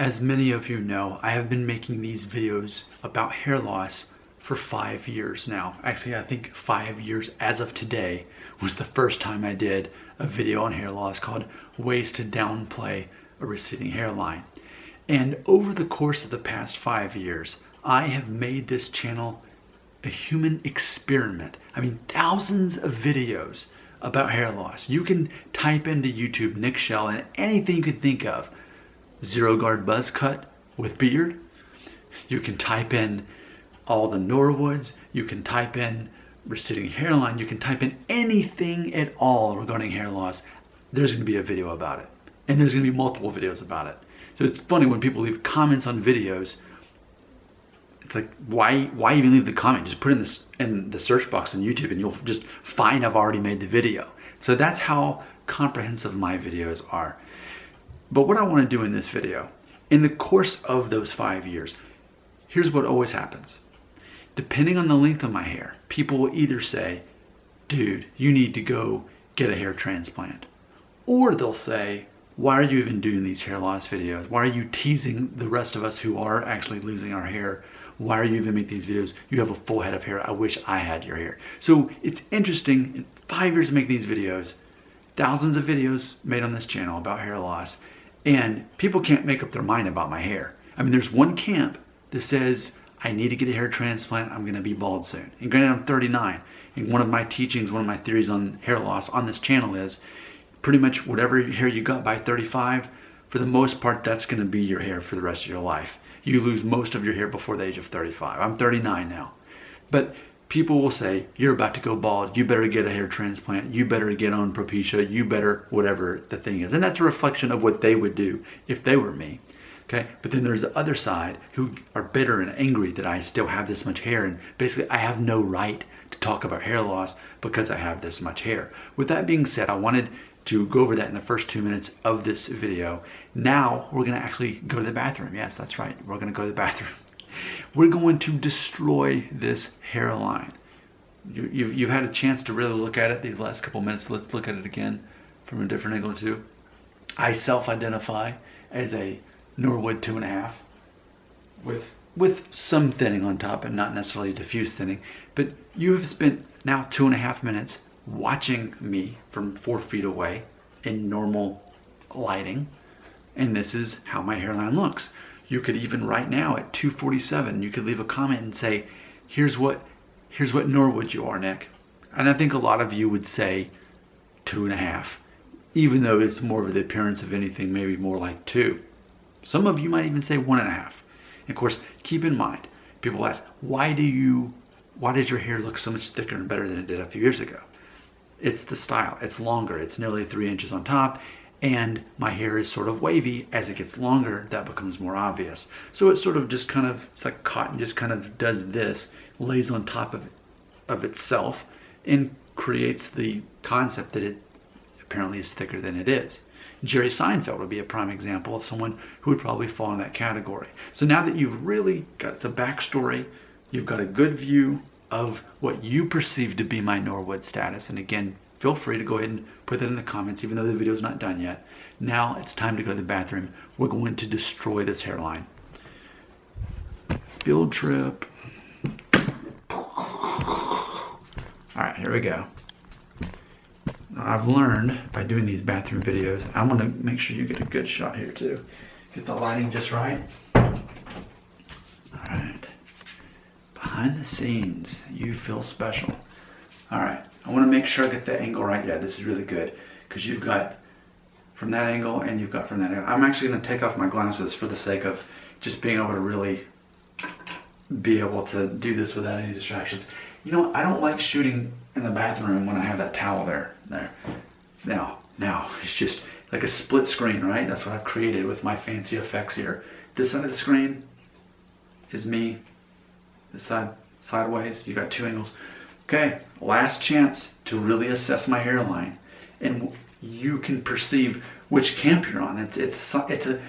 As many of you know, I have been making these videos about hair loss for 5 years now. Actually, I think 5 years as of today was the first time I did a video on hair loss called Ways to Downplay a Receding Hairline. And over the course of the past 5 years, I have made this channel a human experiment. I mean, thousands of videos about hair loss. You can type into YouTube Nick Shell and anything you can think of. Zero guard buzz cut with beard. You can type in all the Norwoods. You can type in receding hairline. You can type in anything at all regarding hair loss. There's going to be a video about it. And there's going to be multiple videos about it. So it's funny when people leave comments on videos. It's like, why even leave the comment? Just put in the search box on YouTube and you'll just find I've already made the video. So that's how comprehensive my videos are. But what I want to do in this video, in the course of those 5 years, here's what always happens. Depending on the length of my hair, people will either say, dude, you need to go get a hair transplant. Or they'll say, why are you even doing these hair loss videos? Why are you teasing the rest of us who are actually losing our hair? Why are you even making these videos? You have a full head of hair. I wish I had your hair. So it's interesting, in 5 years of making these videos, thousands of videos made on this channel about hair loss, and people can't make up their mind about my hair. I mean, there's one camp that says, I need to get a hair transplant, I'm gonna be bald soon. And granted, I'm 39, and one of my teachings, one of my theories on hair loss on this channel is, pretty much whatever hair you got by 35, for the most part, that's gonna be your hair for the rest of your life. You lose most of your hair before the age of 35. I'm 39 now. But people will say, you're about to go bald, you better get a hair transplant, you better get on Propecia, you better whatever the thing is. And that's a reflection of what they would do if they were me. Okay? But then there's the other side who are bitter and angry that I still have this much hair, and basically I have no right to talk about hair loss because I have this much hair. With that being said, I wanted to go over that in the first 2 minutes of this video. Now we're gonna actually go to the bathroom. Yes, that's right, we're gonna go to the bathroom. We're going to destroy this hairline. You've had a chance to really look at it these last couple minutes. Let's look at it again from a different angle too. I self-identify as a Norwood 2.5 with some thinning on top and not necessarily diffuse thinning. But you have spent now 2.5 minutes watching me from 4 feet away in normal lighting, and this is how my hairline looks. You could even right now at 2:47, you could leave a comment and say, here's what Norwood you are, Nick. And I think a lot of you would say 2.5, even though it's more of the appearance of anything, maybe more like 2. Some of you might even say 1.5. And of course, keep in mind, people ask, why does your hair look so much thicker and better than it did a few years ago? It's the style. It's longer. It's nearly 3 inches on top, and my hair is sort of wavy. As it gets longer, that becomes more obvious. So it's sort of just kind of, it's like cotton just kind of does this, lays on top of itself, and creates the concept that it apparently is thicker than it is. Jerry Seinfeld would be a prime example of someone who would probably fall in that category. So now that you've really got the backstory, you've got a good view of what you perceive to be my Norwood status. And again, feel free to go ahead and put that in the comments, even though the video's not done yet. Now it's time to go to the bathroom. We're going to destroy this hairline. Field trip. All right, here we go. Now, I've learned by doing these bathroom videos, I want to make sure you get a good shot here too. Get the lighting just right. All right. Behind the scenes, you feel special. All right, I want to make sure I get the angle right. Yeah, this is really good because you've got from that angle and you've got from that angle. I'm actually going to take off my glasses for the sake of just being able to really be able to do this without any distractions. You know, I don't like shooting in the bathroom when I have that towel there. Now, it's just like a split screen, right? That's what I've created with my fancy effects here. This side of the screen is me. This side, sideways, you got 2 angles. Okay, last chance to really assess my hairline, and you can perceive which camp you're on. It's a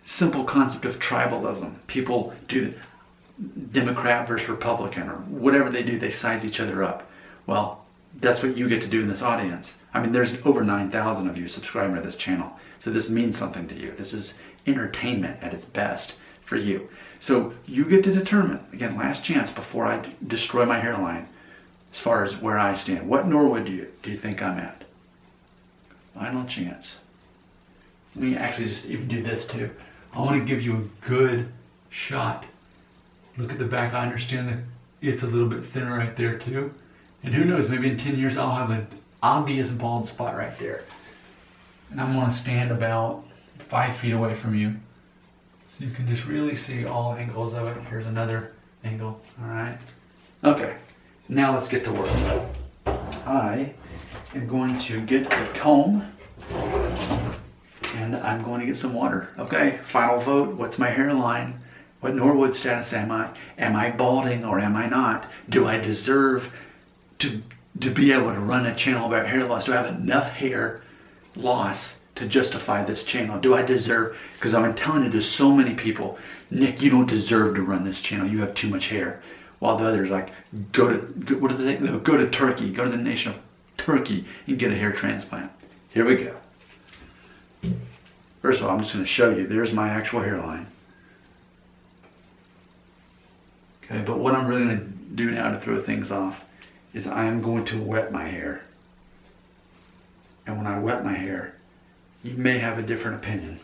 simple concept of tribalism. People do Democrat versus Republican, or whatever they do, they size each other up. Well, that's what you get to do in this audience. I mean, there's over 9,000 of you subscribing to this channel, so this means something to you. This is entertainment at its best for you. So you get to determine, again, last chance before I destroy my hairline, as far as where I stand. What Norwood do you think I'm at? Final chance. Let me actually just even do this too. I want to give you a good shot. Look at the back. I understand that it's a little bit thinner right there too. And who knows, maybe in 10 years I'll have an obvious bald spot right there. And I'm going to stand about 5 feet away from you, so you can just really see all angles of it. Here's another angle. All right. Okay. Now let's get to work. I am going to get a comb and I'm going to get some water. Okay. Final vote. What's my hairline? What Norwood status am I? Am I balding or am I not? Do I deserve to be able to run a channel about hair loss? Do I have enough hair loss to justify this channel? Do I deserve, because I'm telling you, there's so many people, Nick, you don't deserve to run this channel. You have too much hair. While the others like, go to Turkey, go to the nation of Turkey and get a hair transplant. Here we go. First of all, I'm just going to show you, there's my actual hairline. Okay, but what I'm really going to do now to throw things off is I am going to wet my hair. And when I wet my hair, you may have a different opinion.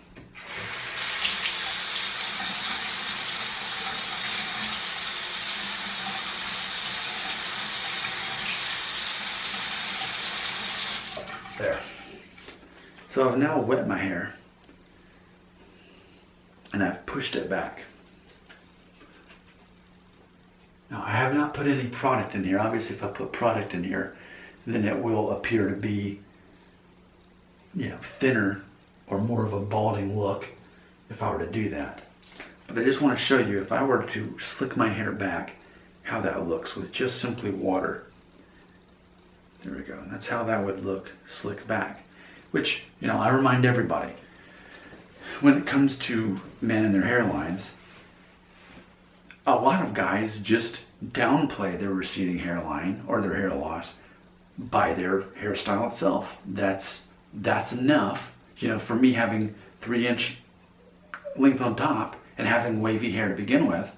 There. So I've now wet my hair and I've pushed it back. Now I have not put any product in here. Obviously if I put product in here, then it will appear to be, you know, thinner or more of a balding look if I were to do that. But I just want to show you, if I were to slick my hair back, how that looks with just simply water. There we go. And that's how that would look slicked back. Which, you know, I remind everybody, when it comes to men and their hairlines, a lot of guys just downplay their receding hairline or their hair loss by their hairstyle itself. That's enough. You know, for me having 3-inch length on top and having wavy hair to begin with,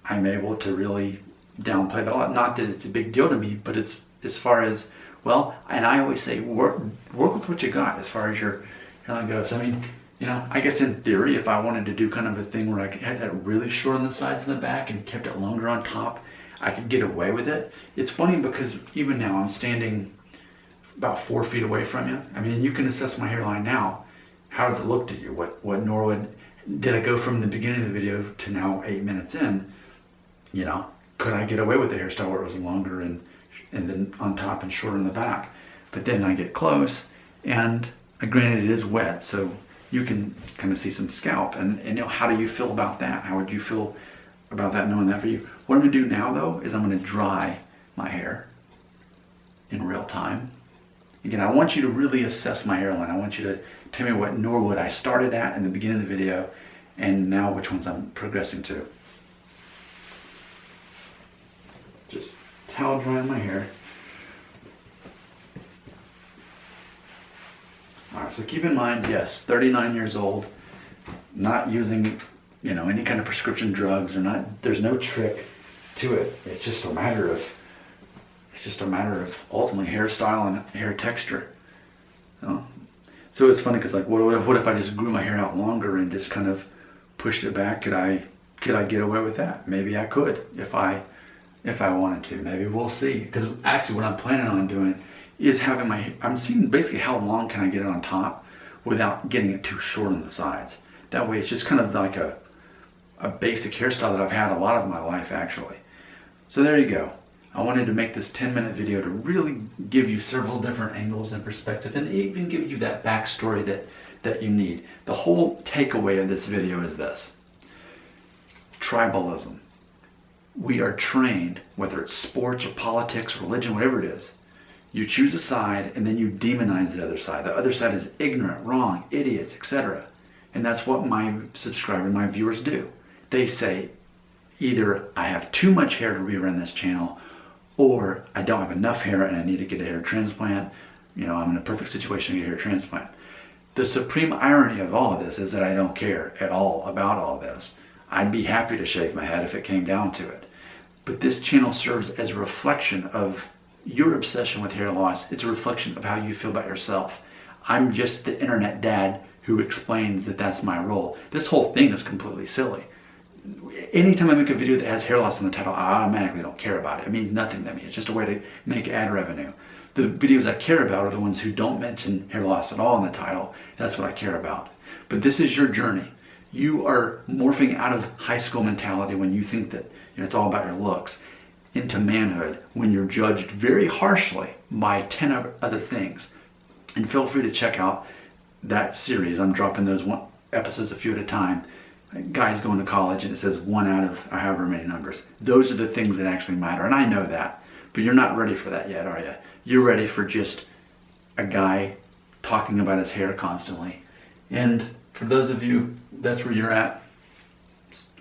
I'm able to really downplay that a lot. Not that it's a big deal to me, but it's as far as, well, and I always say work with what you got as far as your hairline goes. I mean, you know, I guess in theory, if I wanted to do kind of a thing where I had it really short on the sides and the back and kept it longer on top, I could get away with it. It's funny because even now I'm standing about 4 feet away from you. I mean, you can assess my hairline now. How does it look to you? What Norwood, did I go from the beginning of the video to now 8 minutes in? You know, could I get away with the hairstyle where it was longer and then on top and shorter in the back? But then I get close, and granted it is wet, so you can kind of see some scalp. And you know, how do you feel about that? How would you feel about that, knowing that for you? What I'm gonna do now though is I'm gonna dry my hair in real time. Again, I want you to really assess my hairline. I want you to tell me what Norwood I started at in the beginning of the video and now which ones I'm progressing to. Just towel drying my hair. All right, so keep in mind, yes, 39 years old, not using, you know, any kind of prescription drugs or not, there's no trick to it. It's just a matter of ultimately hairstyle and hair texture. You know? So it's funny because like, what if I just grew my hair out longer and just kind of pushed it back? Could I get away with that? Maybe I could if I wanted to. Maybe we'll see. Because actually what I'm planning on doing is having I'm seeing basically how long can I get it on top without getting it too short on the sides. That way it's just kind of like a basic hairstyle that I've had a lot of my life actually. So there you go. I wanted to make this 10-minute video to really give you several different angles and perspective and even give you that backstory that you need. The whole takeaway of this video is this: tribalism. We are trained, whether it's sports or politics, religion, whatever it is, you choose a side and then you demonize the other side. The other side is ignorant, wrong, idiots, etc. And that's what my subscribers, my viewers do. They say, either I have too much hair to rerun this channel, or I don't have enough hair and I need to get a hair transplant. You know, I'm in a perfect situation to get a hair transplant. The supreme irony of all of this is that I don't care at all about all this. I'd be happy to shave my head if it came down to it. But this channel serves as a reflection of your obsession with hair loss. It's a reflection of how you feel about yourself. I'm just the internet dad who explains that that's my role. This whole thing is completely silly. Anytime I make a video that has hair loss in the title, I automatically don't care about it. It means nothing to me. It's just a way to make ad revenue. The videos I care about are the ones who don't mention hair loss at all in the title. That's what I care about. But this is your journey. You are morphing out of high school mentality when you think that it's all about your looks into manhood when you're judged very harshly by 10 other things. And feel free to check out that series. I'm dropping those episodes a few at a time. Guys going to college and it says 1 out of however many numbers. Those are the things that actually matter, and I know that. But you're not ready for that yet, are you? You're ready for just a guy talking about his hair constantly. And for those of you, that's where you're at.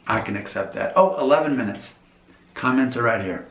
I can accept that. Oh, 11 minutes. Comments are right here.